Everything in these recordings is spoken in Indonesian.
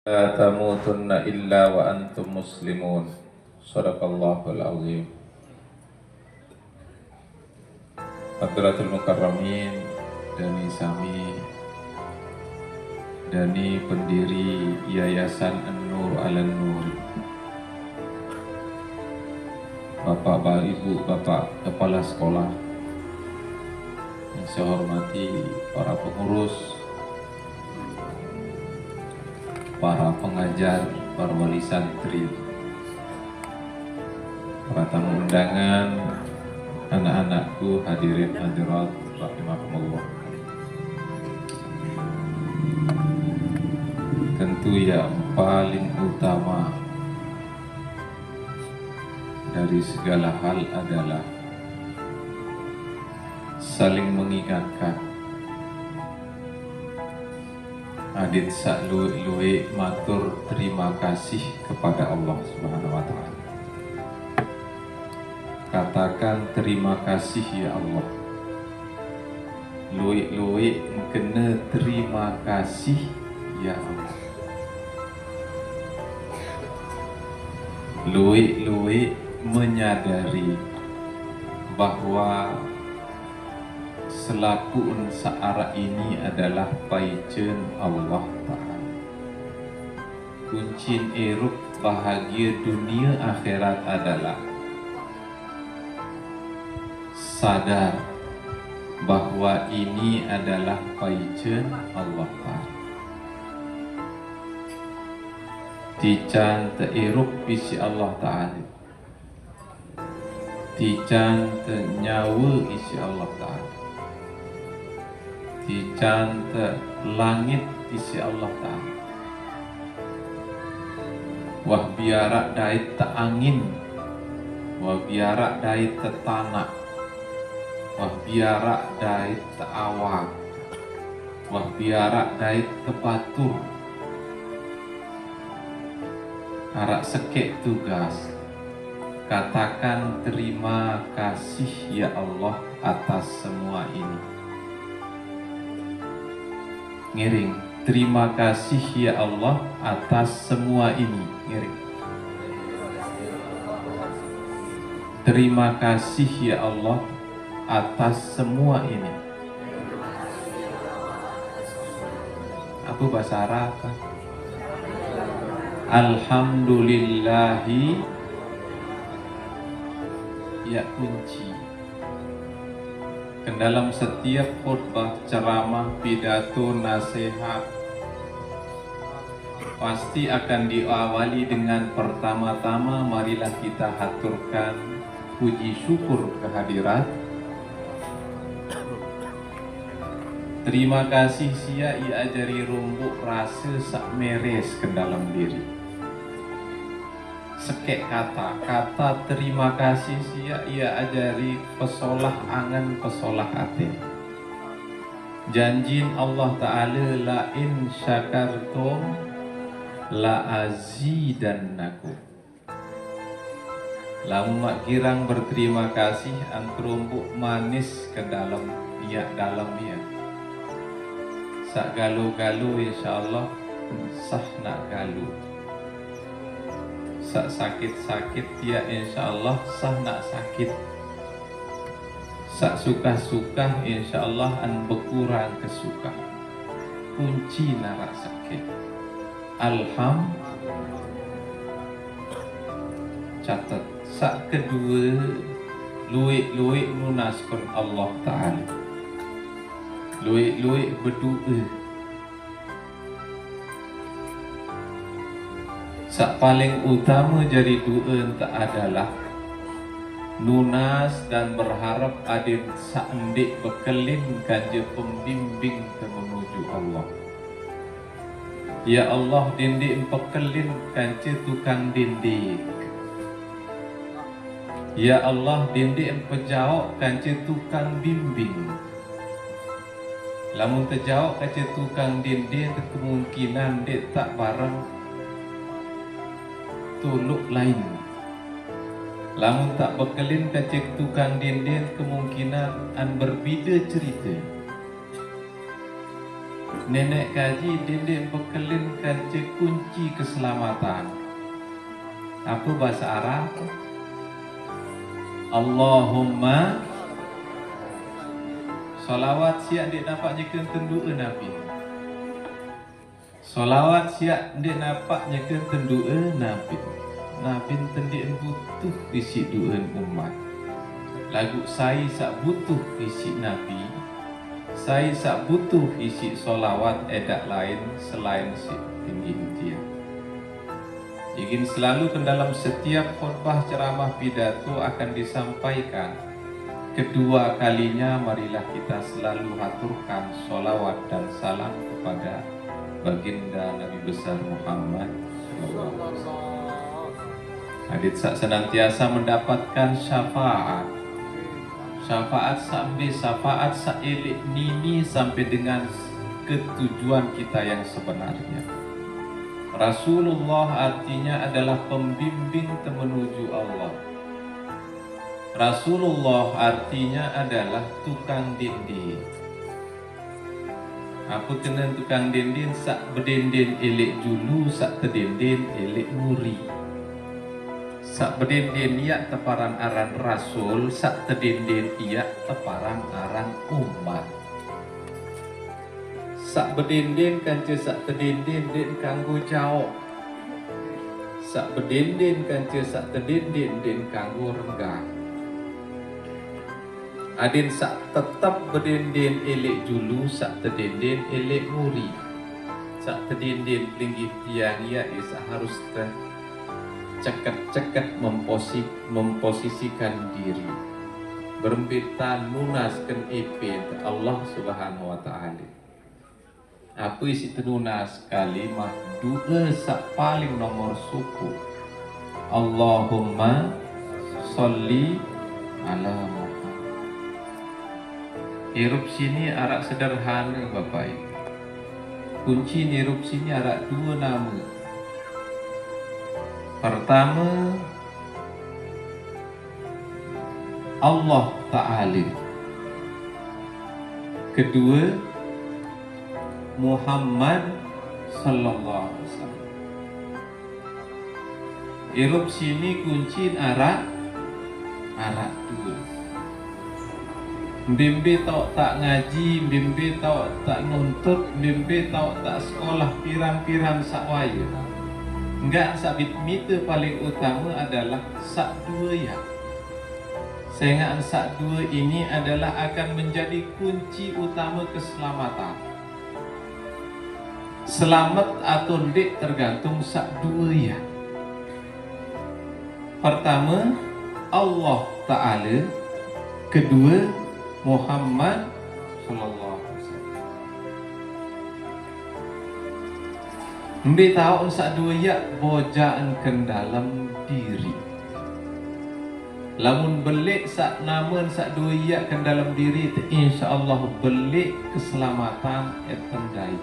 La tamutunna illa wa antum muslimun. Sadaqallahul azim. Hadratul Mukarramin, Dani Sami, Dani pendiri Yayasan An-Nur Al-Nur, Bapak, Ibu, Bapak Kepala Sekolah, yang saya hormati para pengurus, para pengajar, para wali santri, para tamu undangan, anak-anakku, hadirin hadirat rahimakumullah. Tentu yang paling utama dari segala hal adalah saling mengingatkan. Adit sak luwe matur terima kasih kepada Allah Subhanahu wa taala. Katakan terima kasih ya Allah. Luwe kena terima kasih ya Allah. Luwe menyadari bahwa selaku searah ini adalah paijen Allah Ta'ala. Kuncin eruk bahagia dunia akhirat adalah sadar bahwa ini adalah paijen Allah Ta'ala. Tican tereruk isi Allah Ta'ala, tican ternyawa isi Allah Ta'ala, tican langit isi Allah Ta'ala. Wah biarak dait te angin, wah biarak dait te tanah, wah biarak dait te awak, wah biarak dait te batur. Arak sekek tugas, katakan terima kasih ya Allah atas semua ini. Ngiring, terima kasih ya Allah atas semua ini. Ngiring, terima kasih ya Allah atas semua ini. Apa bahasa Arab? Alhamdulillahi ya kunci. Dalam setiap khutbah, ceramah, pidato, nasihat pasti akan diawali dengan pertama-tama marilah kita haturkan puji syukur kehadirat. Terima kasih sia ia ajari rumbuk rasa sak meres ke dalam diri. Sekek kata terima kasih sia ia ajari pesolah angan pesolah hati. Janjin Allah Ta'ala la in syakartum la azidannakum. Lamu mak girang berterima kasih antrumbuk manis ke dalam dia. Sak galu-galu insyaallah sah nak galu. Sak sakit-sakit dia insyaallah sah nak sakit. Sak suka-suka insyaallah an berkurang kesuka. Kunci narak sakit. Catat. Sak kedua luik munaskun Allah Ta'ala. Luik berdoa. Sak paling utama jadi doa tak adalah nunas dan berharap adin saendik bekelin kanja pembimbing menuju Allah. Ya Allah dindik bekelin kanja tukang dindik. Ya Allah dindik pejawab kanja tukang bimbing. Lamun terjawab kanja tukang dindik kemungkinan dek tak barang tuluk lain. Lamun tak bekelin kacik tukang dinding kemungkinan an berbeda cerita. Nenek kaji dinding bekelin kanci kunci keselamatan. Apa bahasa Arab? Allahumma solawat siap dia dapat nyekan tendua Nabi. Solawat siap dia dapat nyekan tendua Nabi. Nabi tendian butuh isi duaan umat. Lagu saya sak butuh isi Nabi. Saya tak butuh isi solawat edak lain selain si tinggi dia. Ingin selalu ke dalam setiap khutbah ceramah pidato akan disampaikan. Kedua kalinya marilah kita selalu haturkan solawat dan salam kepada baginda Nabi besar Muhammad. Hadits senantiasa mendapatkan syafaat. Syafaat sampai syafaat sa'ilik nini sampai dengan ketujuan kita yang sebenarnya. Rasulullah artinya adalah pembimbing menuju Allah. Rasulullah artinya adalah tukang dinding. Apa kena tukang dinding? Sak berdinding elek julu, sak terdinding elek muri. Sak berdindin ia teparan aran Rasul, sak terdindin ia teparan aran umat. Sak berdindin kanca sak terdindin din kanggo jauh. Sak berdindin kanca sak terdindin din kanggo renggah. Adin sak tetap berdindin elek julu, sak terdindin elek muri. Sak terdindin linggih tiang ia isa harus cekat-cekat memposisikan diri berembita nunaskan ipin Allah subhanahu wa ta'ala. Apa isi tenunas kalimah dua sak paling nomor suku Allahumma sholli ala Muhammad. Hirup sini arak sederhana Bapak Ibu. Kunci hirup sini arak dua nama. Pertama, Allah Ta'ala. Kedua, Muhammad Sallallahu Alaihi Wasallam. Irup sini kunci arak dua. Bimbe tau tak ngaji, bimbe tau tak nuntut, bimbe tau tak sekolah pirang-pirang sakwaya. Enggak, sabit mite paling utama adalah sak dua ya. Sehingga sak dua ini adalah akan menjadi kunci utama keselamatan. Selamat atau tidak tergantung sak dua ya. Pertama, Allah Ta'ala. Kedua, Muhammad Sallallahu Alaihi Wasallam. Mbi tahu sak dua ya bojaan ke dalam diri. Lamun belik sak namun sak dua ya ke dalam diri, insyaallah belik keselamatan etendai.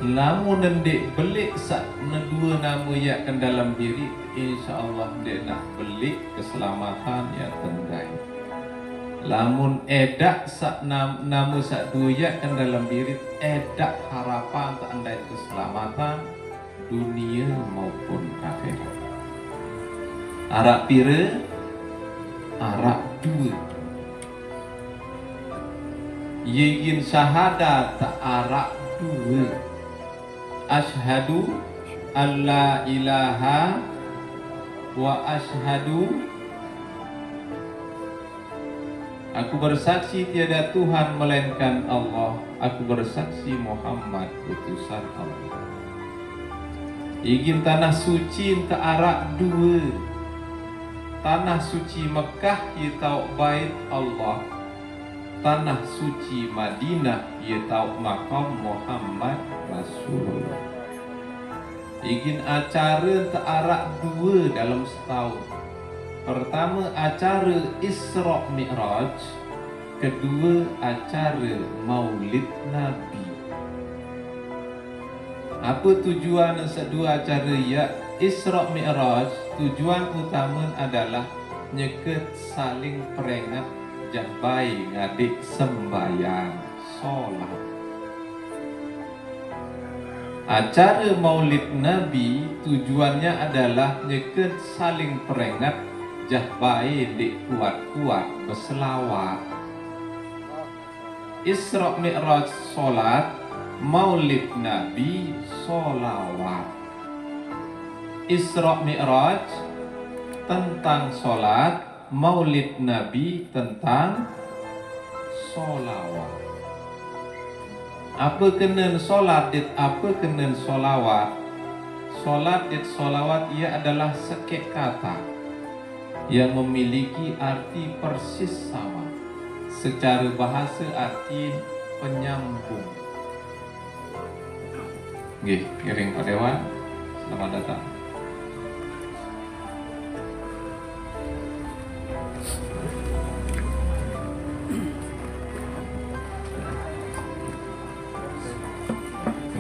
Lamun ndik belik sak dua nama ya ke dalam diri, insyaallah dia nak belik keselamatan ya tendai. Lamun edak sak nama sak dua kan dalam diri, edak harapan tak andai keselamatan dunia maupun akhirat. Arak pira, arak dua. Yegin syahadat tak arak dua. Ashhadu alla ilaha wa ashhadu, aku bersaksi tiada Tuhan melainkan Allah. Aku bersaksi Muhammad utusan Allah. Ingin tanah suci tak arak dua. Tanah suci Mekah yaitu bait Allah. Tanah suci Madinah yaitu makam Muhammad Rasulullah. Ingin acara tak arak dua dalam setahun. Pertama acara Isra Mi'raj, kedua acara Maulid Nabi. Apa tujuan kedua acara ya Isra Mi'raj? Tujuan utama adalah nyeket saling peringat jabai ngadik sembayang solat. Acara Maulid Nabi tujuannya adalah nyeket saling peringat jah bae dik kuat-kuat berselawat. Isra Mi'raj solat, Maulid Nabi solawat. Isra Mi'raj tentang solat, Maulid Nabi tentang solawat. Apa kena solat dit, apa kena solawat? Solat dit solawat ia adalah sekek kata yang memiliki arti persis sama. Secara bahasa arti penyambung. Nggih, kiring Pak Dewan, selamat datang.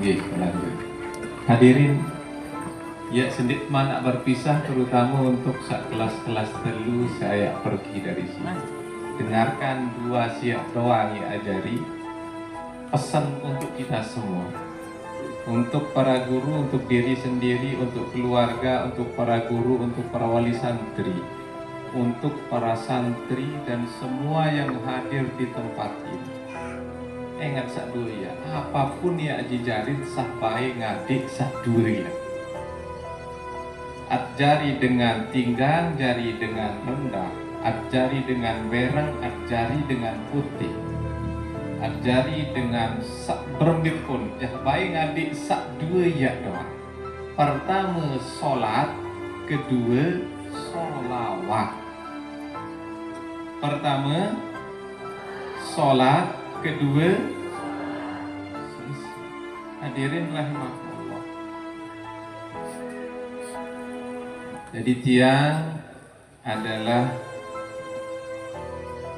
Lanjut. Hadirin, ya sedikit mana berpisah, terutama untuk kelas-kelas telu saya pergi dari sini. Dengarkan dua siap doang ya ajari, pesan untuk kita semua, untuk para guru, untuk diri sendiri, untuk keluarga, untuk para guru, untuk para wali santri, untuk para santri dan semua yang hadir di tempat ini. Ingat sak dua ya, apapun ya ajijarin sah baik ngadik sak dua ya. Ajari dengan tinggang, jari dengan rendah, ajari dengan bereng, ajari dengan putih, ajari dengan sak bermir pun, jah baik ngadik sak dua ya doang. Pertama solat, kedua solawat. Pertama solat, kedua hadirin rahimahullah. Jadi tiang adalah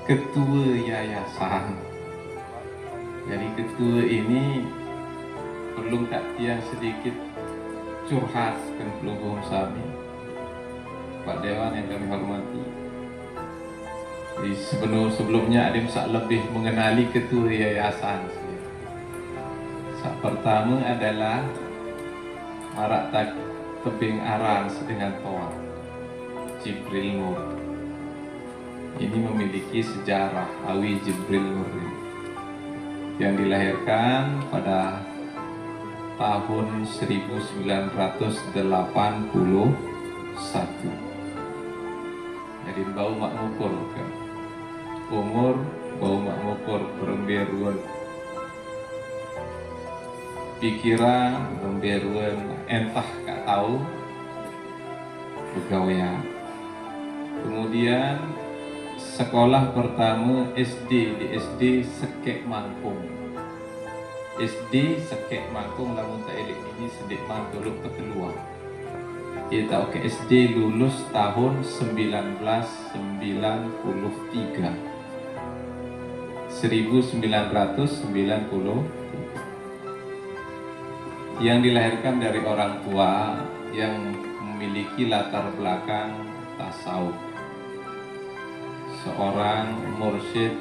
ketua yayasan. Jadi ketua ini perlu tak tiang sedikit curhat dan pelunggung sami Pak Dewan yang kami hormati. Jadi sebelumnya Adim sak lebih mengenali ketua yayasan. Sak pertama adalah Marak Tebing Aran dengan Toa Jibril Nur. Ini memiliki sejarah Awi Jibril Nur yang dilahirkan pada tahun 1981. Jadi bau mak ngukur kan? Umur bau mak ngukur perembiaruan, pikiran perembiaruan, entah kak tahu pegawaian. Kemudian sekolah pertama SD di SD Sekek Mangkung. SD Sekek Mangkung lamun tak elik ini sedik mantuluk keteluan. Kita oke SD lulus tahun 1993. 1993 yang dilahirkan dari orang tua yang memiliki latar belakang tasawuf, seorang mursyid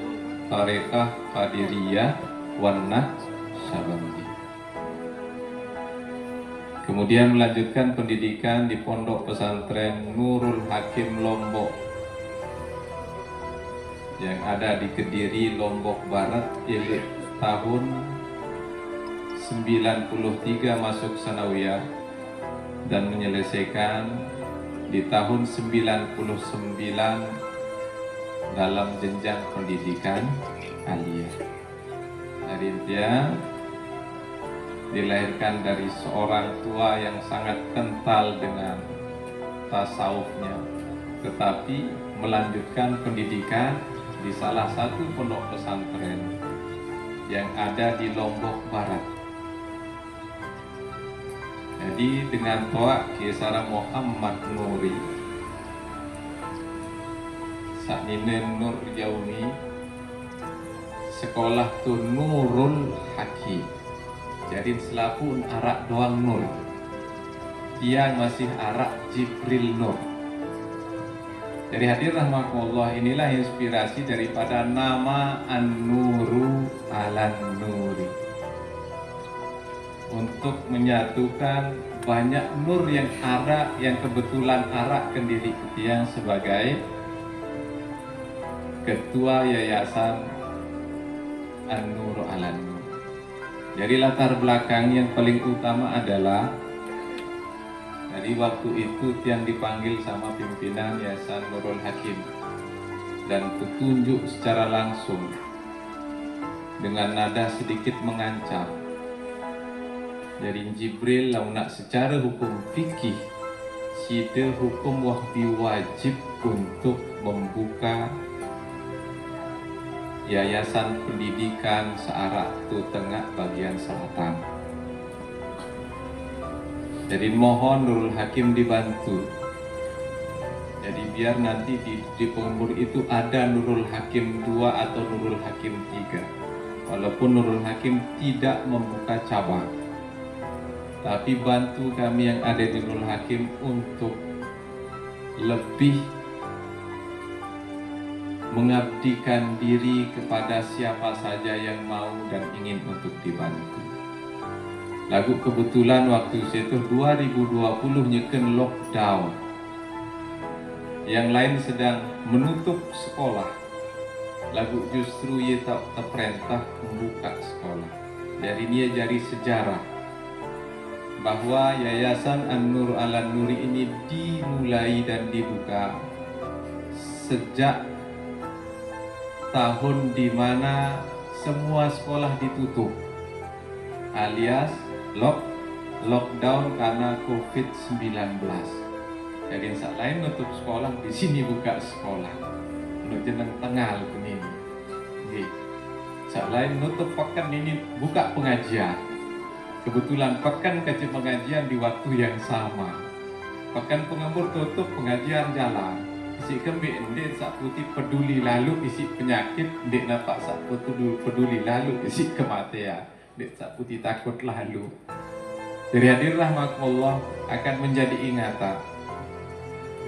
Tarekah Qadiriyah wan Naqsyabandi. Kemudian melanjutkan pendidikan di Pondok Pesantren Nurul Hakim Lombok yang ada di Kediri, Lombok Barat, ilik tahun 93 masuk sanawiyah dan menyelesaikan di tahun 99 dalam jenjang pendidikan aliyah. Dari dia dilahirkan dari seorang tua yang sangat kental dengan tasawufnya, tetapi melanjutkan pendidikan di salah satu pondok pesantren yang ada di Lombok Barat. Jadi dengan toa Kiesara Muhammad Nuri Sakninen Nur Yaumi, sekolah tu Nurul Hakim. Jadi selaku arak doang Nur, dia masih arak Jibril Nur. Jadi hadir rahmatullah, inilah inspirasi daripada nama An-Nuru Alan Nuri. untuk menyatukan banyak nur yang kebetulan arah ke diri Ketiang sebagai Ketua Yayasan An-Nur Ala Nur. Jadi latar belakang yang paling utama adalah dari waktu itu Tiang dipanggil sama pimpinan Yayasan Nurul Hakim dan petunjuk secara langsung dengan nada sedikit mengancam. Jadi Jibril launa secara hukum fikih sida hukum wahbi wajib untuk membuka yayasan pendidikan searah tu tengah bagian selatan. Jadi mohon Nurul Hakim dibantu. Jadi biar nanti di pengembur itu ada Nurul Hakim 2 atau Nurul Hakim 3. Walaupun Nurul Hakim tidak membuka cabang, tapi bantu kami yang ada di Nurul Hakim untuk lebih mengabdikan diri kepada siapa saja yang mau dan ingin untuk dibantu. Lagu kebetulan waktu itu 2020 nyeken lockdown. Yang lain sedang menutup sekolah. Lagu justru ia tak terperintah membuka sekolah. Jadi dia jadi sejarah bahwa Yayasan An-Nur Ala Nuri ini dimulai dan dibuka sejak tahun di mana semua sekolah ditutup alias lockdown karena COVID-19. Jadi saat lain nutup sekolah, di sini buka sekolah. Untuk jeneng tengah ini. Saat lain nutup pekan ini buka pengajian. Kebetulan pekan kecil pengajian di waktu yang sama. Pekan pengembur tutup, pengajian jalan. Isi kembik ndek sak putih peduli lalu isi penyakit, ndek nampak sak putih peduli lalu isi kematian, ndek sak putih takut lalu. Jadi hadir rahmatullah akan menjadi ingatan.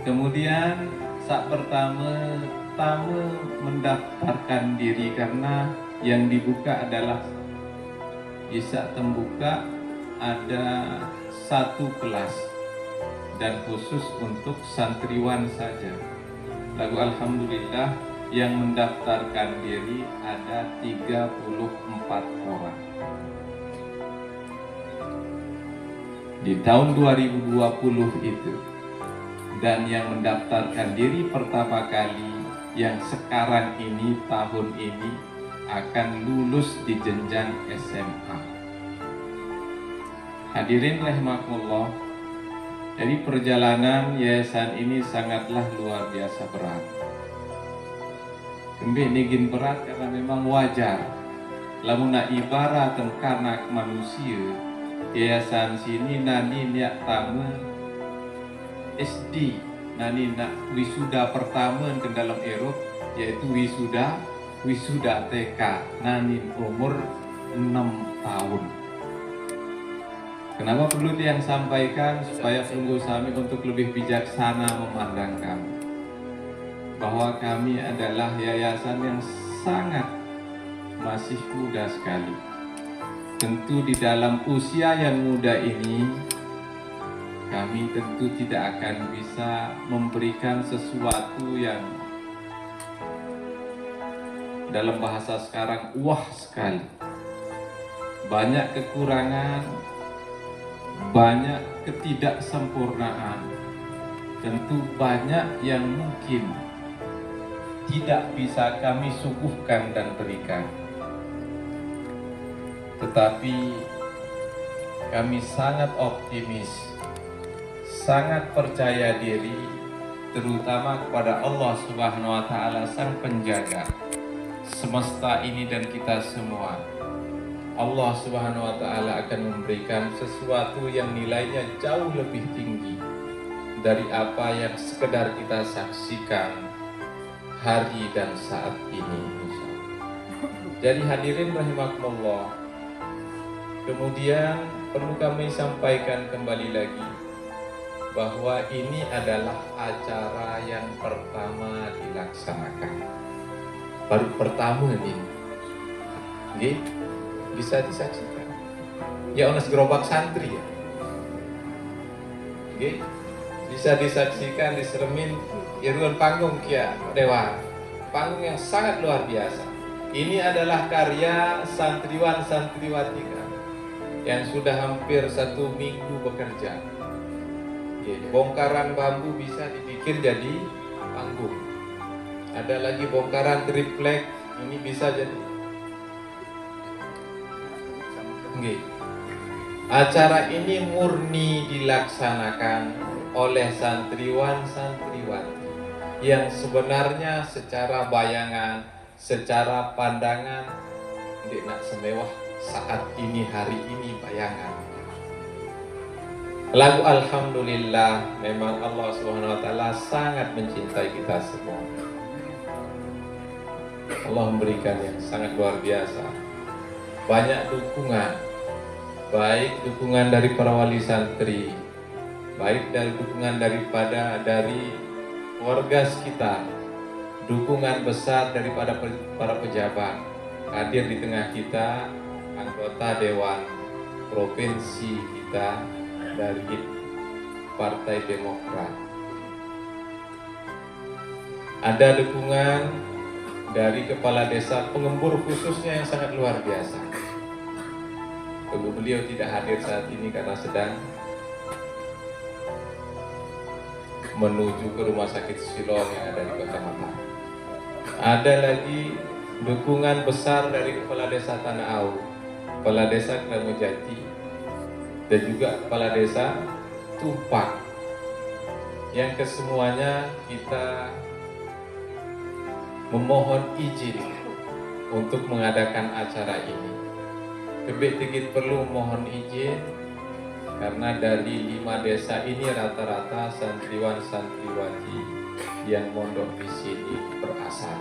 Kemudian saat pertama mendaftarkan diri karena yang dibuka adalah bisa tembuka ada satu kelas dan khusus untuk santriwan saja. Lagu alhamdulillah yang mendaftarkan diri ada 34 orang. Di tahun 2020 itu. Dan yang mendaftarkan diri pertama kali yang sekarang ini tahun ini akan lulus di jenjang SMA. Hadirin rahimakumullah. Jadi perjalanan yayasan ini sangatlah luar biasa berat. Kembali nigin berat karena memang wajar. Lamun nak ibarat karena manusia, yayasan sini nani niat tamu SD, nani nak wisuda pertama ke dalam Eropa, yaitu wisuda TK, nani umur 6 tahun. Kenapa perlu yang sampaikan supaya sungguh kami untuk lebih bijaksana memandang kami bahwa kami adalah yayasan yang sangat masih muda sekali. Tentu di dalam usia yang muda ini kami tentu tidak akan bisa memberikan sesuatu yang dalam bahasa sekarang wah sekali. Banyak kekurangan, banyak ketidaksempurnaan, tentu banyak yang mungkin tidak bisa kami suguhkan dan berikan. Tetapi kami sangat optimis, sangat percaya diri, terutama kepada Allah Subhanahu wa Ta'ala, Sang Penjaga semesta ini dan kita semua. Allah Subhanahu wa Ta'ala akan memberikan sesuatu yang nilainya jauh lebih tinggi dari apa yang sekedar kita saksikan hari dan saat ini. Jadi hadirin rahimakumullah, kemudian perlu kami sampaikan kembali lagi bahwa ini adalah acara yang pertama dilaksanakan. Baru pertama ini. Bisa disaksikan. Ya ono gerobak santri ya. Oke. Bisa disaksikan di Sermin Irwan panggung kia dewa. Panggung yang sangat luar biasa. Ini adalah karya santriwan santriwati yang sudah hampir 1 minggu bekerja. Bongkaran bambu bisa dibikin jadi panggung. Ada lagi bongkaran triplek, ini bisa jadi. Acara ini murni dilaksanakan oleh santriwan santriwati yang sebenarnya secara bayangan, secara pandangan tidak semewah saat ini, hari ini bayangan. Lagu Alhamdulillah, memang Allah SWT sangat mencintai kita semua. Allah memberikan yang sangat luar biasa. Banyak dukungan, baik dukungan dari para wali santri, baik dari dukungan dari warga sekitar, dukungan besar daripada para pejabat. Hadir di tengah kita anggota Dewan Provinsi kita dari Partai Demokrat. Ada dukungan dari Kepala Desa Pengembur khususnya yang sangat luar biasa. Beliau tidak hadir saat ini karena sedang menuju ke Rumah Sakit Siloam yang ada di Kota Mataram. Ada lagi dukungan besar dari Kepala Desa Tanah Au, Kepala Desa Kramujati, dan juga Kepala Desa Tumpang, yang kesemuanya kita memohon izin untuk mengadakan acara ini. Tebet perlu mohon izin karena dari 5 desa ini rata-rata santriwan santriwati yang mondok di sini berasal,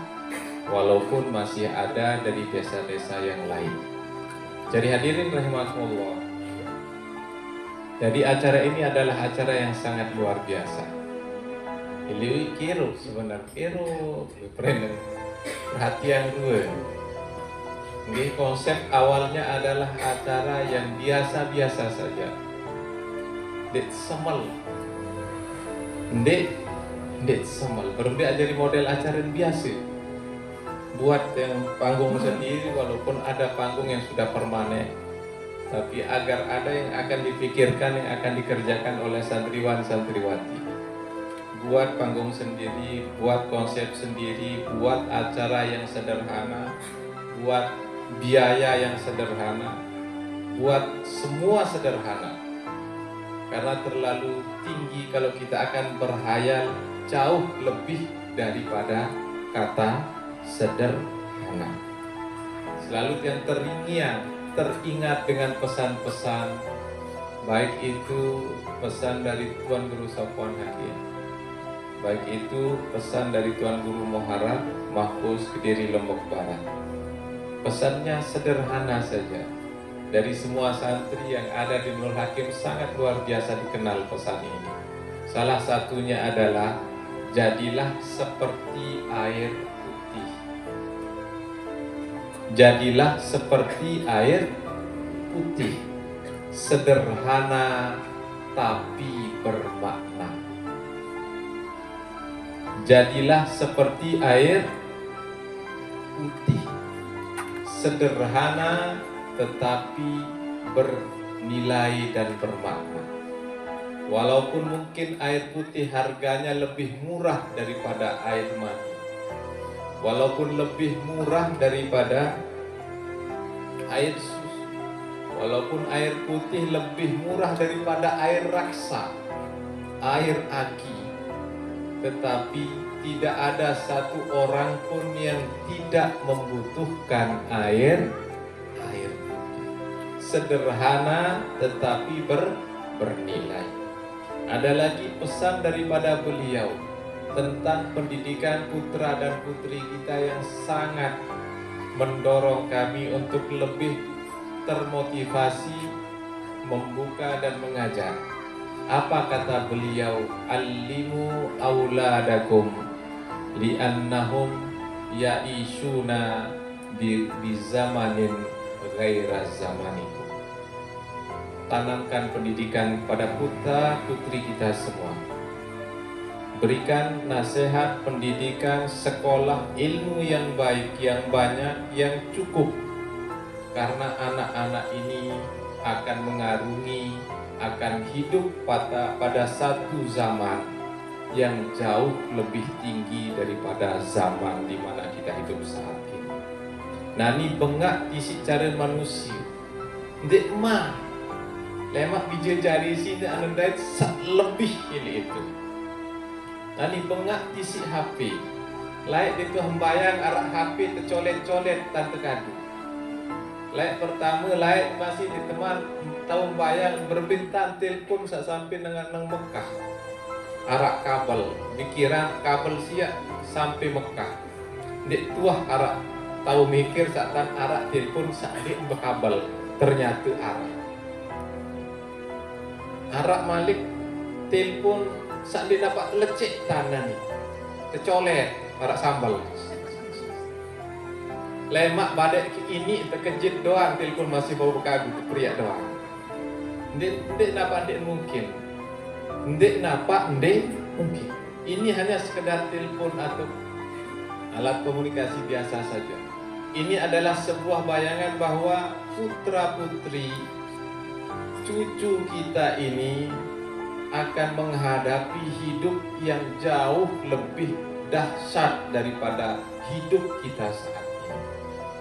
walaupun masih ada dari desa-desa yang lain. Jadi hadirin rahimakumullah. Jadi acara ini adalah acara yang sangat luar biasa. Ini kiro sebenarnya kiro perhatian gue. Ini konsep awalnya adalah acara yang biasa-biasa saja. Dek semel, dek semel. Baru dia jadi model acara yang biasa. Buat yang panggung sendiri, walaupun ada panggung yang sudah permanen, tapi agar ada yang akan dipikirkan, yang akan dikerjakan oleh santriwan santriwati. Buat panggung sendiri, buat konsep sendiri, buat acara yang sederhana, buat biaya yang sederhana, buat semua sederhana. Karena terlalu tinggi kalau kita akan berhayal jauh lebih daripada kata sederhana. Selalu yang teringat dengan pesan-pesan, baik itu pesan dari Tuan Guru Safwan Hakim, baik itu pesan dari Tuan Guru Muharram Mahfuz Kediri Lombok Barat. Pesannya sederhana saja. Dari semua santri yang ada di Nurul Hakim sangat luar biasa dikenal pesan ini. Salah satunya adalah jadilah seperti air putih. Jadilah seperti air putih, sederhana tapi bermakna. Jadilah seperti air putih, sederhana tetapi bernilai dan bermakna. Walaupun mungkin air putih harganya lebih murah daripada air mani, walaupun lebih murah daripada air susu, walaupun air putih lebih murah daripada air raksa, air aki, tetapi tidak ada satu orang pun yang tidak membutuhkan air putih. Sederhana tetapi bernilai. Ada lagi pesan daripada beliau tentang pendidikan putra dan putri kita yang sangat mendorong kami untuk lebih termotivasi membuka dan mengajar. Apa kata beliau? Allimu auladakum li'annahum ya'ishuna bi zamanin ghaira zamanikum. tanamkan pendidikan pada putra putri kita semua. Berikan nasihat pendidikan, sekolah, ilmu yang baik, yang banyak, yang cukup. Karena anak-anak ini akan mengarungi, akan hidup pada satu zaman yang jauh lebih tinggi daripada zaman di mana kita hidup saat ini. Nani bengak isi cara manusia. Dek ma, lemak bija jari sini anandai lebih ini itu. Nani bengak isi HP. Layak itu hembayang arah HP tercolet-colet tante kadu. Layak pertama, layak masih diteman tahu bayang berbintang telpon sampai dengan Mekah. Arak kabel, pikiran kabel siap sampai Mekah. Dek tuah arak tahu mikir saat arak telpon saat dek berkabel ternyata arak malik telpon saat dia dapat lecek tanah nih tercolet arak sambal. Lemak badai ini terkejut doang telpon masih bau berkagu pria doang. Ndek napa ndek mungkin. Ndek napa ndek mungkin. Ini hanya sekedar telepon atau alat komunikasi biasa saja. Ini adalah sebuah bayangan bahwa putra putri cucu kita ini akan menghadapi hidup yang jauh lebih dahsyat daripada hidup kita saat ini.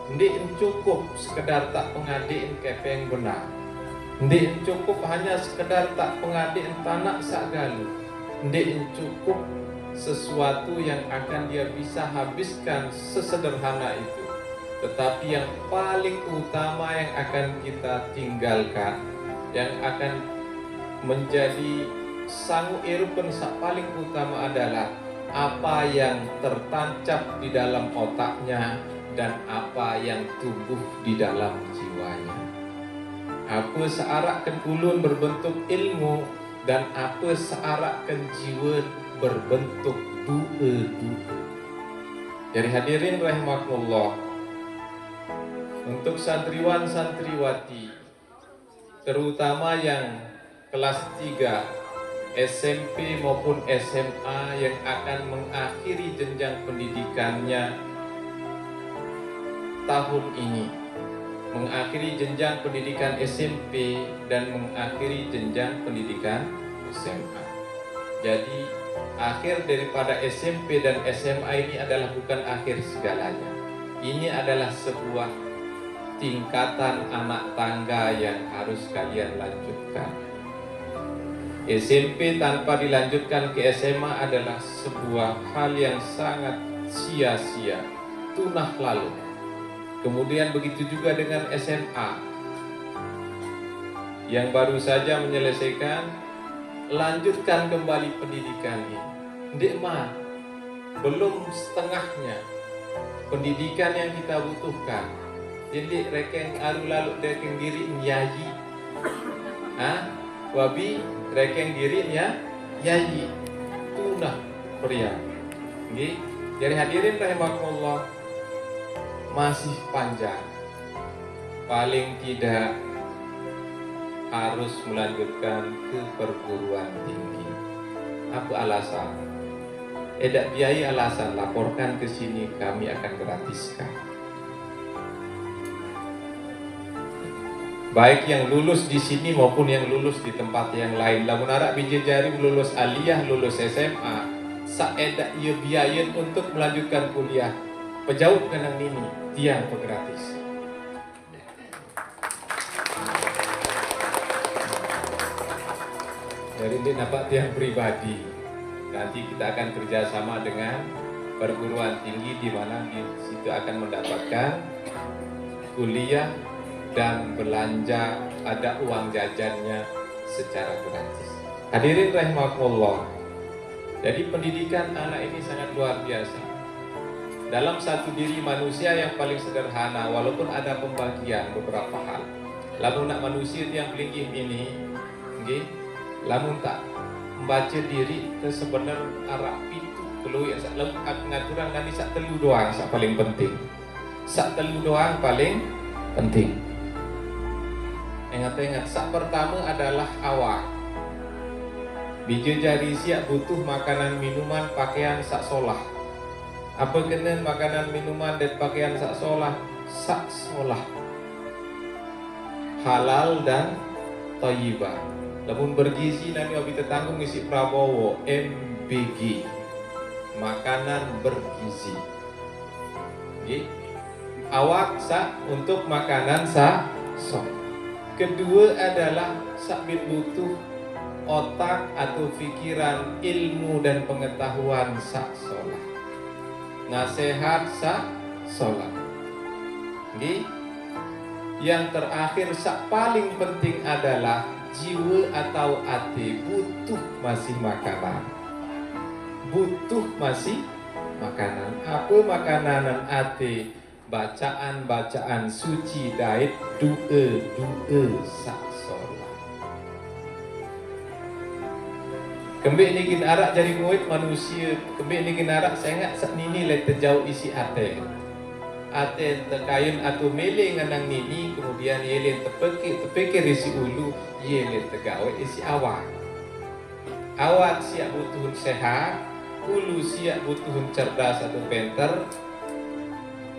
Ndek cukup sekedar tak pengadin kepeng benar. Ndek cukup hanya sekedar tak pengadin tanak sagalu. Ndek cukup sesuatu yang akan dia bisa habiskan sesederhana itu. Tetapi yang paling utama yang akan kita tinggalkan, yang akan menjadi sangu erupen paling utama adalah apa yang tertancap di dalam otaknya dan apa yang tumbuh di dalam jiwanya. Apa searakkan ulun berbentuk ilmu dan apa searakkan jiwa berbentuk dua-dua. Jadi hadirin rahimakumullah, untuk santriwan-santriwati terutama yang kelas 3 SMP maupun SMA yang akan mengakhiri jenjang pendidikannya tahun ini, mengakhiri jenjang pendidikan SMP dan mengakhiri jenjang pendidikan SMA. Jadi akhir daripada SMP dan SMA ini adalah bukan akhir segalanya. Ini adalah sebuah tingkatan anak tangga yang harus kalian lanjutkan. SMP tanpa dilanjutkan ke SMA adalah sebuah hal yang sangat sia-sia, tunah lalu. Kemudian begitu juga dengan SMA yang baru saja menyelesaikan, lanjutkan kembali pendidikan ini. Ndek mah, belum setengahnya pendidikan yang kita butuhkan. Jadi rekeng aru lalu rekeng diri nyayi, wabi rekeng diri nyayi, tunah pria. Jadi hadirin rahimakumullah, masih panjang. Paling tidak harus melanjutkan ke perguruan tinggi. Apa alasan? Edak biaya alasan, laporkan ke sini, kami akan gratiskan. Baik yang lulus di sini maupun yang lulus di tempat yang lain. Lamun arak biji jari lulus aliyah, lulus SMA, saedak ia biaya untuk melanjutkan kuliah. Pejauh kenang ini, tiang gratis. Dari ini nampak tiang pribadi. Nanti kita akan kerjasama dengan perguruan tinggi di mana di situ akan mendapatkan kuliah dan belanja, ada uang jajannya secara gratis. Hadirin rahimakumullah. Jadi pendidikan anak ini sangat luar biasa. Dalam satu diri manusia yang paling sederhana, walaupun ada pembagian beberapa hal. Lamun nak manusia yang pelingkih ini, lamun tak membaca diri itu sebenar arah pintu keluar yang lamun ngaturan nanti sak telu doang sak paling penting. Sak telu doang paling penting. Ingat-ingat, sak pertama adalah awak. Bija jari siap butuh makanan minuman pakaian sak solah. Apa kena makanan minuman dan pakaian sak solah? Sak solah halal dan thayyibah. Namun bergizi nanti kita tanggung isi Prabowo MBG, makanan bergizi. Okay. Awak sak untuk makanan sak solah. Kedua adalah sak butuh otak atau pikiran, ilmu dan pengetahuan sak solah. Nasihat sak solah. Okay. Yang terakhir sak paling penting adalah jiwa atau hati butuh masih makanan. Butuh masih makanan. Apa makanan hati? Bacaan-bacaan suci dait doa sak solah. Kembali ni arak jadi murid manusia. Kembali ni arak saya ingat sak nini le terjauh isi ate. Ate terkayun atau meleng nganang nini, kemudian ye le terpikir isi ulu, ye le tergawe isi awak. Awak siap butuh sehat, ulu siap butuh cerdas atau pintar,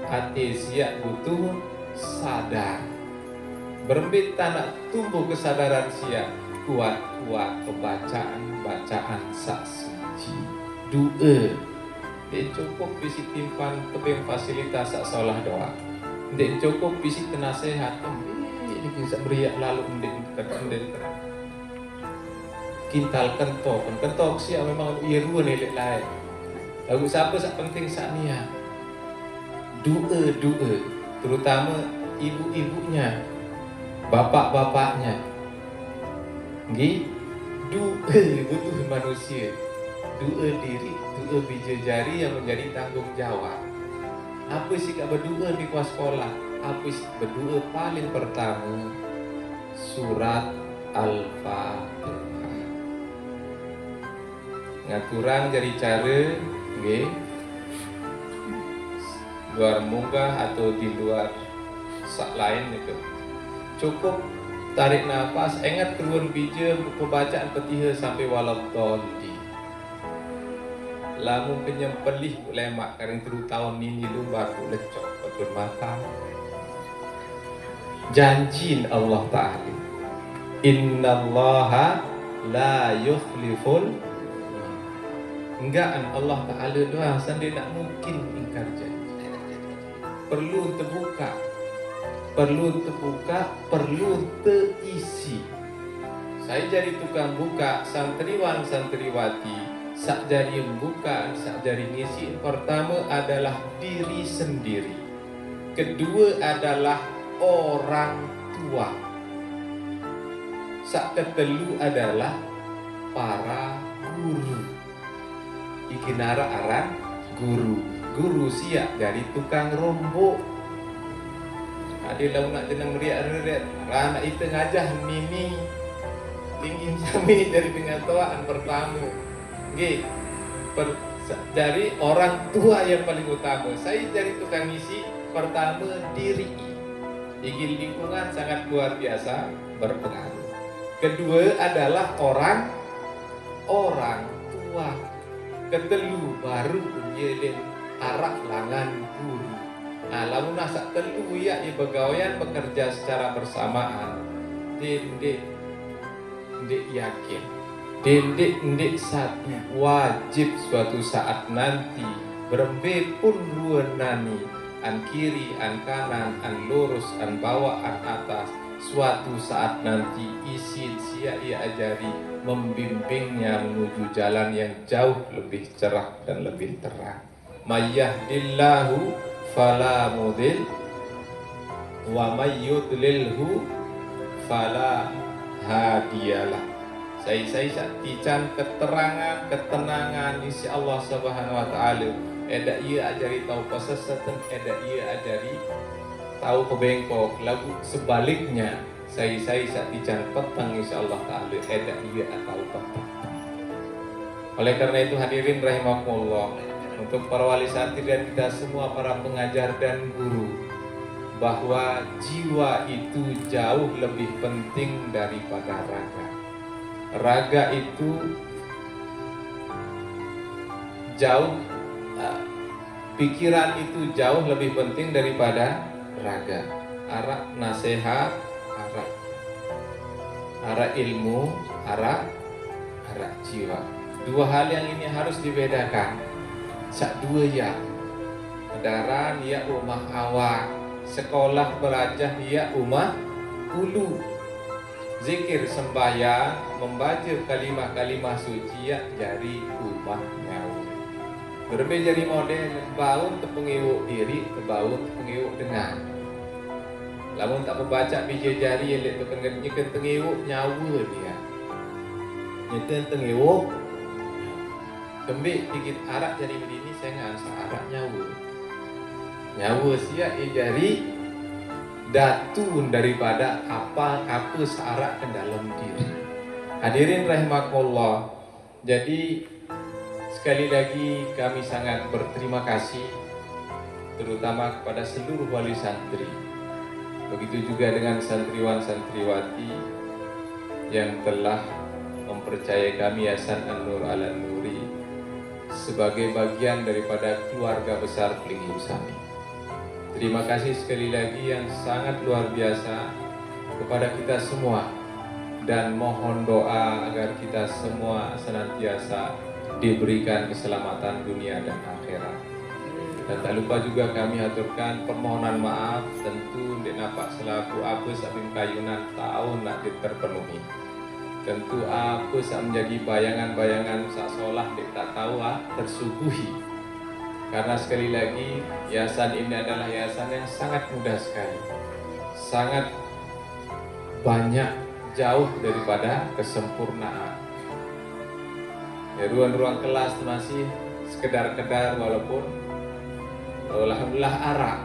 ate siap butuh sadar. Berembit tanah tumbuh kesadaran siap. Kuat-kuat bacaan sak suci. Doa. Dia cukup bisi timpan tebing fasilitas sak solah doa. Dia cukup bisi tenasehat. Ini bisa beriak lalu ndek kintal kentok siap memang iru ni lain. Lagu siapa sak penting sak niat. Doa, terutama ibu-ibunya, bapak-bapaknya. Nggih, doa butuh manusia. Doa diri, doa bija jari yang menjadi tanggung jawab. Apa sih kak berdoa di kelas sekolah? Apa sih berdoa paling pertama? Surat Al-Fatihah. Ngaturang jadi cara, nggih, luar munggah atau di luar sak lain itu. Cukup tarik nafas, ingat keluar bija pembacaan Fatihah sampai waladhdallin. Lamun penyempelih ulama kareng terus tahun ini lu baru lecok betul mata. Janjin Allah Ta'ala. Innallaha la yukhliful. Enggaan Allah Ta'ala doang sendiri nak mungkin ingkar janji. Perlu terbuka, perlu terisi. Saya jadi tukang buka, santriwan santriwati, sak jadi buka, sak jadi ngisi. Pertama adalah diri sendiri. Kedua adalah orang tua. Sak ketelu adalah para guru. Ikinara aran guru siap dari tukang rombok. Ada nak jenang meriak-riak, anak itu ngajah mini tinggi sami dari pengetahuan pertama. Nggih, dari orang tua yang paling utama. Saya jadi tukang isi pertama diri. Ingin lingkungan sangat luar biasa berpengaruh. Kedua adalah orang tua. Ketelu baru menjelin arak langan guru. Nah, lalu nasak telu ya begawian bekerja secara bersamaan. Dendek yakin. Dendek satu wajib suatu saat nanti berembe pun ruan nani an kiri, an kanan, an lurus, an bawah, an atas. Suatu saat nanti isi siap ia ajari membimbingnya menuju jalan yang jauh lebih cerah dan lebih terang. Mayyahdillahu fala mudil wa mayyudlilhu fala hadiyalah. Saya tican keterangan, ketenangan isi Allah Subhanahu wa taala. Eda ia ajari tahu pasasatan, eda ia ajari tahu kebengkok. Lagu sebaliknya, saya tican petang insya Allah taala. Eda ia tahu petang. Oleh karena itu hadirin rahimakumullah, untuk para wali santri dan kita semua para pengajar dan guru, bahwa jiwa itu jauh lebih penting daripada raga. Raga itu jauh, pikiran itu jauh lebih penting daripada raga. Arah nasihat, arah ilmu, arah jiwa. Dua hal yang ini harus dibedakan. Sak dua ya. Kendaraan ya rumah awak, sekolah belajar ya rumah ulu. Zikir sembahyang, membaca kalimah-kalimah suci ya dari rumah nyawa. Berbeda dari model bau terpengiwuk diri, bau terpengiwuk dengar. Lamun tak membaca biji jari yang lihat nyekan tengiwuk nyawa dia. Nyekan tengiwuk kembik dikit arak jadi begini saya ngansa arak nyawa. Nyawa sia jari datun daripada apa searak ke dalam diri. Hadirin rahimakumullah. Jadi sekali lagi kami sangat berterima kasih terutama kepada seluruh wali santri. Begitu juga dengan santriwan-santriwati yang telah mempercayai kami Yayasan An-Nur Al-Nuri sebagai bagian daripada keluarga besar Pelingi Usami. Terima kasih sekali lagi yang sangat luar biasa kepada kita semua dan mohon doa agar kita semua senantiasa diberikan keselamatan dunia dan akhirat. Dan tak lupa juga kami aturkan permohonan maaf tentu di napak selaku apa sabim kayunan tahun nak terpenuhi. Tentu apa sak menjadi bayangan-bayangan sak solah dek tak tahu tersuguhi. Karena sekali lagi yayasan ini adalah yayasan yang sangat mudah sekali, sangat banyak, jauh daripada kesempurnaan. Ya, ruang-ruang kelas masih sekedar-kedar walaupun alhamdulillah arak.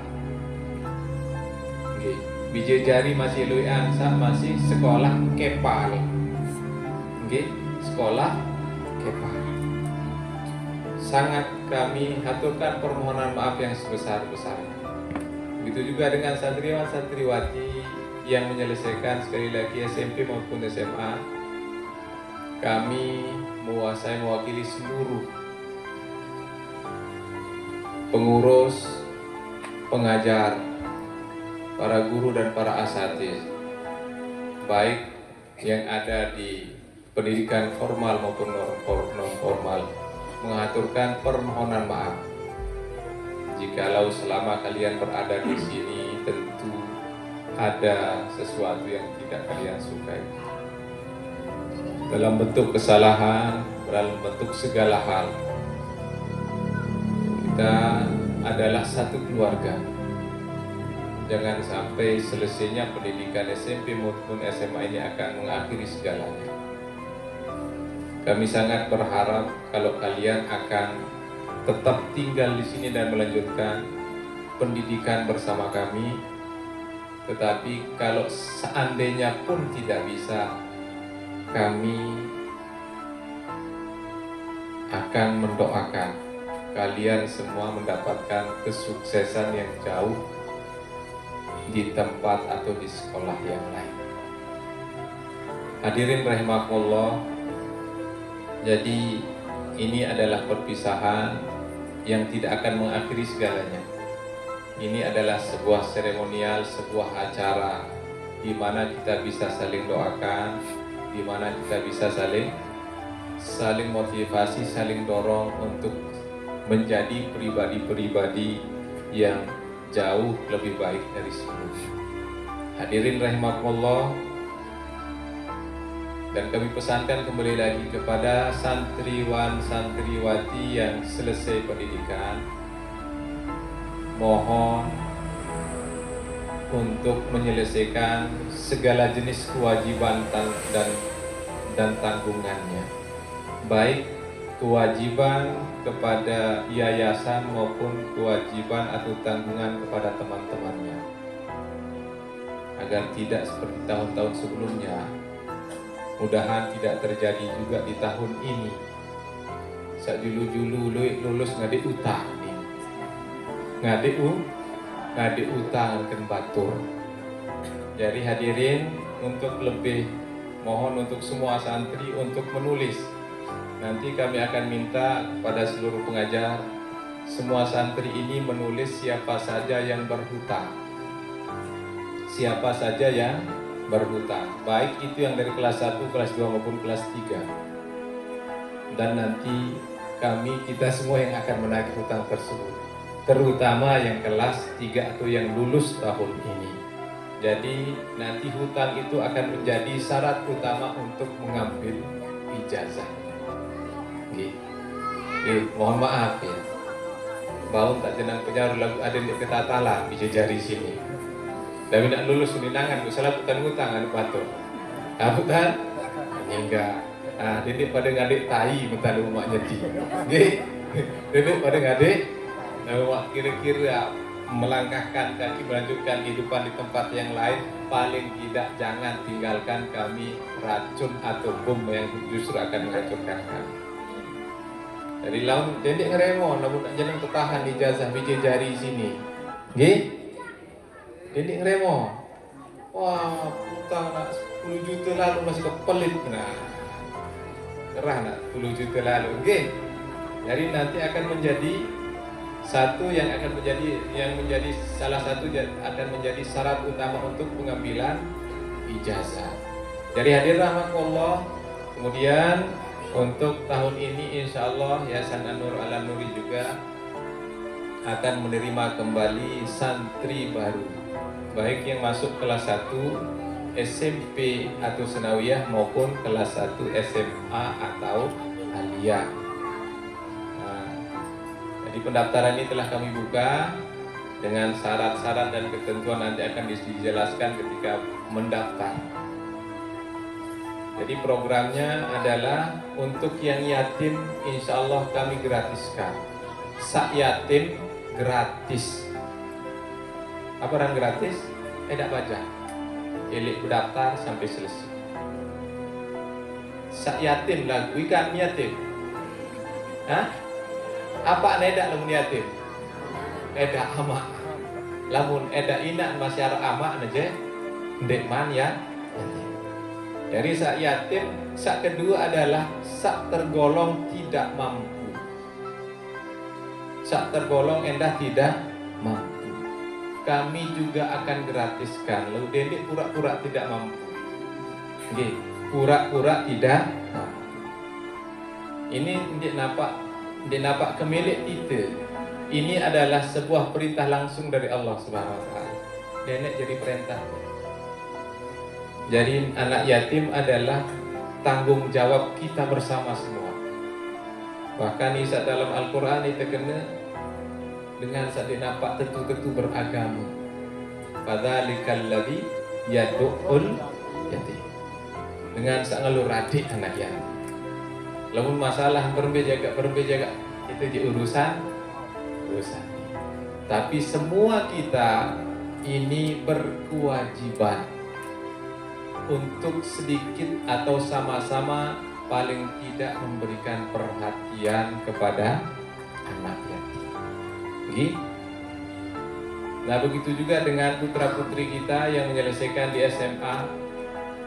Okay. Biji jari masih luian, masih sekolah kepal. Okay. Sekolah kepal. Sangat kami haturkan permohonan maaf yang sebesar-besarnya. Begitu juga dengan santriwan-santriwati yang menyelesaikan sekali lagi SMP maupun SMA. Kami mewakili seluruh pengurus, pengajar, para guru dan para asatiz, baik yang ada di pendidikan formal maupun non formal, mengaturkan permohonan maaf. Jikalau selama kalian berada di sini tentu ada sesuatu yang tidak kalian sukai. Dalam bentuk kesalahan, dalam bentuk segala hal. Kita adalah satu keluarga. Jangan sampai selesainya pendidikan SMP maupun SMA ini akan mengakhiri segalanya. Kami sangat berharap kalau kalian akan tetap tinggal di sini dan melanjutkan pendidikan bersama kami. Tetapi kalau seandainya pun tidak bisa, kami akan mendoakan kalian semua mendapatkan kesuksesan yang jauh di tempat atau di sekolah yang lain. Hadirin rahimakumullah. Jadi ini adalah perpisahan yang tidak akan mengakhiri segalanya. Ini adalah sebuah seremonial, sebuah acara di mana kita bisa saling doakan, di mana kita bisa saling motivasi, saling dorong untuk menjadi pribadi-pribadi yang jauh lebih baik dari sebelumnya. Hadirin rahimakumullah. Dan kami pesankan kembali lagi kepada santriwan santriwati yang selesai pendidikan, mohon untuk menyelesaikan segala jenis kewajiban dan tanggungannya, baik kewajiban kepada yayasan maupun kewajiban atau tanggungan kepada teman-temannya, agar tidak seperti tahun-tahun sebelumnya. Mudahan tidak terjadi juga di tahun ini. Sak julu-julu lulus ngade utang nih. Ngade ngadi utang ken batur. Jadi hadirin, untuk lebih mohon untuk semua santri untuk menulis. Nanti kami akan minta kepada seluruh pengajar, semua santri ini menulis siapa saja yang berhutang. Siapa saja yang berhutang, baik itu yang dari kelas 1, kelas 2 maupun kelas 3. Dan nanti kita semua yang akan menagih hutang tersebut, terutama yang kelas 3 atau yang lulus tahun ini. Jadi nanti hutang itu akan menjadi syarat utama untuk mengambil ijazah. Mohon maaf ya, bau tak jenang penyaru lagu ada di ketatalan bisa jari sini. Tapi nak lulus uninangan, misalnya bukan hutang ada batur. Kamu kan? Enggak. Dedek pada ngadik tai mental umak nyeti. Dedek pada ngadik, umak kira-kira melangkahkan kaki melanjutkan kehidupan di tempat yang lain, paling tidak jangan tinggalkan kami racun atau bom yang justru akan menghancurkan kami. Dari lawan dedek ngeremo, namun nak jangan tertahan ijazah biji jari sini. Dedek ngeremo. Wah, hutang nak 10 juta lalu masih kepelit. Nah, kerah nak 10 juta lalu. Jadi nanti akan menjadi satu yang menjadi salah satu akan menjadi syarat utama untuk pengambilan ijazah. Jadi hadir rahmatullah. Kemudian untuk tahun ini insya Allah Yayasan An-Nur Ala Nuri juga akan menerima kembali santri baru, baik yang masuk kelas 1 SMP atau Senawiyah maupun kelas 1 SMA atau Aliyah. Jadi pendaftaran ini telah kami buka dengan syarat-syarat dan ketentuan nanti akan dijelaskan ketika mendaftar. Jadi programnya adalah untuk yang yatim insya Allah kami gratiskan. Sak yatim gratis. Apa orang gratis? Tidak baca. Elik berdaftar sampai selesai. Sak yatim lagu ikan yatim. Apa nedak lamun yatim? Edak amak. Lamun edak inak masyarakat amak aja ndek man ya. Dari sak yatim, sak kedua adalah sak tergolong tidak mampu. Sak tergolong endah tidak mampu. Kami juga akan gratiskan. Lalu dedek pura-pura tidak mampu. Pura-pura tidak mampu. Ini ndek nampak kemilik kita. Ini adalah sebuah perintah langsung dari Allah Subhanahu wa taala. Nenek jadi perintah. Jadi anak yatim adalah tanggung jawab kita bersama semua. Bahkan di dalam Al-Qur'an itu kena dengan saat nampak tentu-tentu beragama. Fadzalikal ladzi yad'ul yatim. Dengan sak ngalur adik anak yatim. Lamun masalah berbejaga itu di urusan. Tapi semua kita ini berkewajiban untuk sedikit atau sama-sama paling tidak memberikan perhatian kepada anak yatim. Nah begitu juga dengan putra-putri kita yang menyelesaikan di SMA.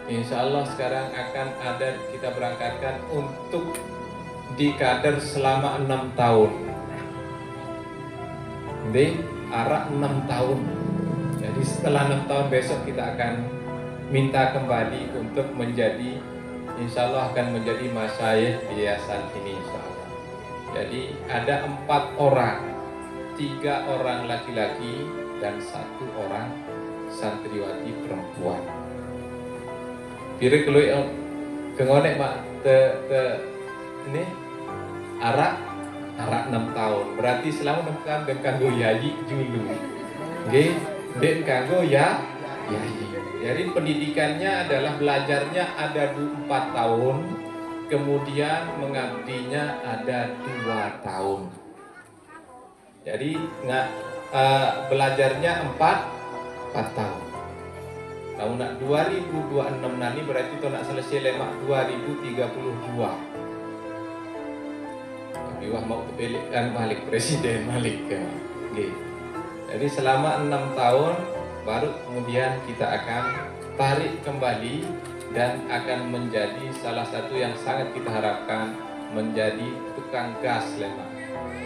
Insya Allah sekarang akan ada kita berangkatkan untuk dikader selama 6 tahun. Arah 6 tahun. Jadi setelah 6 tahun besok kita akan minta kembali untuk menjadi, insya Allah akan menjadi masyayikh di yayasan ini insya Allah. Jadi ada 4 orang, 3 orang laki-laki dan 1 orang santriwati perempuan. Kira kalau kengonek mak ini arak 6 tahun. Berarti selama 6 tahun dan kanggo yayi dulu. Dan kanggo yayi. Jadi pendidikannya adalah belajarnya ada 4 tahun, kemudian mengabdinya ada 2 tahun. Jadi belajarnya 4 tahun. Tahun nak 2026 nanti berarti tu nak selesai lemak 2032. Tapi wah mau kebelikan Malik Presiden Malik. Jadi selama 6 tahun baru kemudian kita akan tarik kembali dan akan menjadi salah satu yang sangat kita harapkan menjadi tukang gas lemak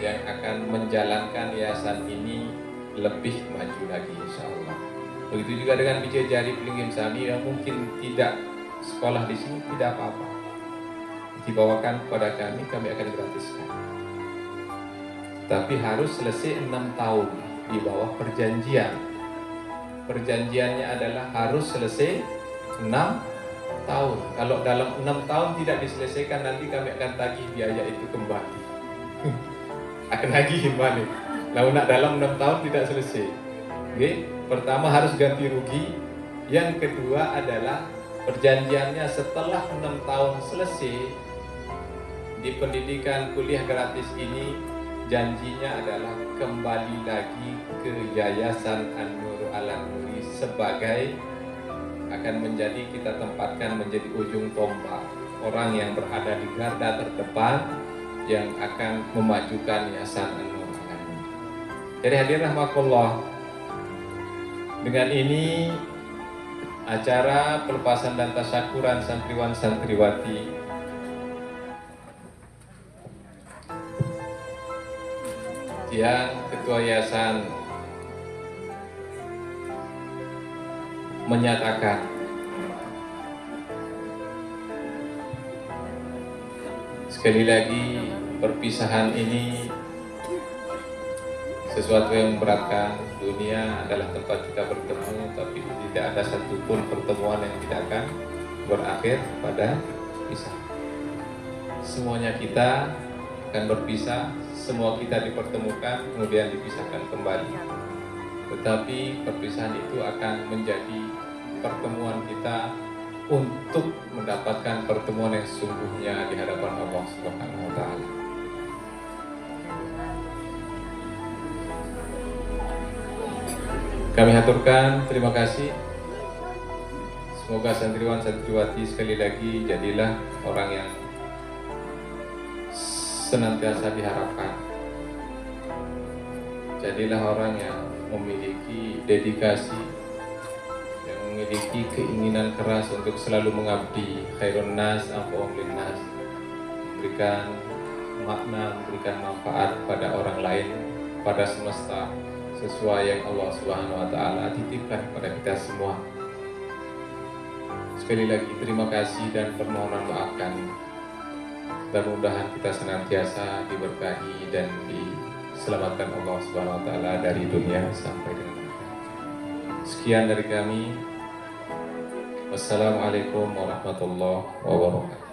yang akan menjalankan yayasan ini lebih maju lagi insya Allah. Begitu juga dengan Bidadari Pelinggim Sami yang mungkin tidak sekolah di sini, tidak apa-apa, dibawakan kepada kami akan gratiskan. Tapi harus selesai 6 tahun di bawah perjanjian. Perjanjiannya adalah harus selesai 6 tahun. Kalau dalam 6 tahun tidak diselesaikan, nanti kami akan tagih biaya itu kembali. Akan tagih kembali. Lalu nak dalam 6 tahun tidak selesai. Oke? Pertama harus ganti rugi. Yang kedua adalah perjanjiannya setelah 6 tahun selesai di pendidikan kuliah gratis ini, janjinya adalah kembali lagi ke Yayasan An-Nur Al-Nuri sebagai akan menjadi, kita tempatkan menjadi ujung tombak, orang yang berada di garda terdepan yang akan memajukan Yayasan An-Nur Al-Nuri. Jadi hadirin rahmatullah, dengan ini acara pelepasan dan tasyakuran santriwan santriwati yang Ketua Yayasan menyatakan sekali lagi perpisahan ini sesuatu yang memberatkan. Dunia adalah tempat kita bertemu, tapi tidak ada satupun pertemuan yang tidak akan berakhir pada pisah. Semuanya kita akan berpisah, semua kita dipertemukan, kemudian dipisahkan kembali. Tetapi perpisahan itu akan menjadi pertemuan kita untuk mendapatkan pertemuan yang sesungguhnya di hadapan Allah Subhanahu wa Ta'ala. Kami haturkan terima kasih. Semoga santriwan santriwati sekali lagi jadilah orang yang senantiasa diharapkan. Jadilah orang yang memiliki dedikasi, yang memiliki keinginan keras untuk selalu mengabdi, khairun nas anfa'uhum linnas, memberikan makna, memberikan manfaat pada orang lain, pada semesta, sesuai yang Allah Subhanahu wa Ta'ala titipkan kepada kita semua. Sekali lagi terima kasih dan permohonan maaf kami. Mudah-mudahan kita senantiasa diberkahi dan diselamatkan Allah Subhanahu wa Ta'ala dari dunia sampai dengan akhirat. Sekian dari kami. Wassalamualaikum warahmatullahi wabarakatuh.